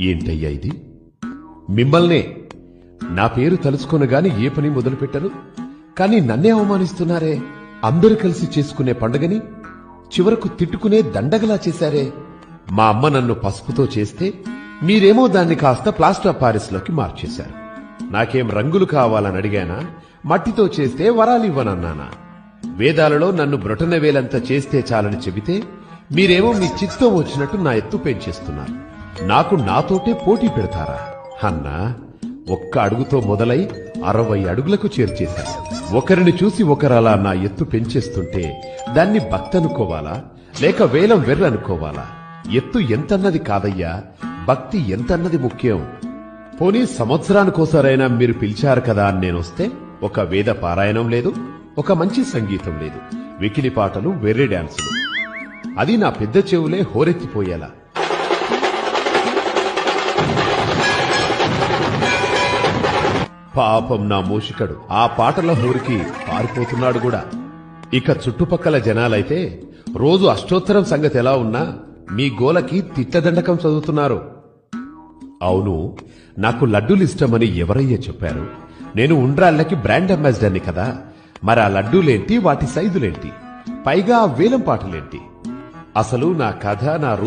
ఏంటయ్యా ఇది? మిమ్మల్నే. నా పేరు తలుచుకొనగాని ఏ పని మొదలుపెట్టను, కాని నన్నే అవమానిస్తున్నారే. అందరూ కలిసి చేసుకునే పండుగని చివరకు తిట్టుకునే దండగలా చేశారే. మా అమ్మ నన్ను పసుపుతో చేస్తే మీరేమో దాన్ని కాస్త ప్లాస్టర్ ఆఫ్ పారిస్ లోకి మార్చేశారు. నాకేం రంగులు కావాలని అడిగానా? మట్టితో చేస్తే వరాలివ్వనన్నానా? వేదాలలో నన్ను బ్రొటనవేలంత చేస్తే చాలని చెబితే మీరేమో మీ చిత్తం వచ్చినట్టు నా ఎత్తు పెంచేస్తున్నారు. నాకు నాతోటే పోటీ పెడతారా? అన్నా, ఒక్క అడుగుతో మొదలై 60 అడుగులకు చేర్చేశారు. ఒకరిని చూసి ఒకరలా నా ఎత్తు పెంచేస్తుంటే దాన్ని భక్తనుకోవాలా లేక వేలం వెర్రనుకోవాలా? ఎత్తు ఎంతన్నది కాదయ్యా, భక్తి ఎంతన్నది ముఖ్యం. పోనీ సంవత్సరానికోసారైనా మీరు పిలిచారు కదా అని నేనొస్తే ఒక వేద పారాయణం లేదు, ఒక మంచి సంగీతం లేదు, వికిలి పాటలు, వెర్రి డాన్సులు. అది నా పెద్ద చెవులే హోరెత్తిపోయేలా. పాపం నా మూషికడు ఆ పాటల హోరికి పారిపోతున్నాడు కూడా. ఇక చుట్టుపక్కల జనాలైతే రోజు అష్టోత్తరం సంగతి ఎలా ఉన్నా మీ గోలకి తిట్టదండకం చదువుతున్నారు. అవును, నాకు లడ్డూలు ఇష్టమని ఎవరయ్యా చెప్పారు? నేను ఉండ్రాళ్ళకి బ్రాండ్ అంబాసిడర్ని కదా. మరి ఆ లడ్డూలేంటి, వాటి సైజులేంటి, పైగా ఆ వేలం పాటలేంటి? అసలు నా కథ, నా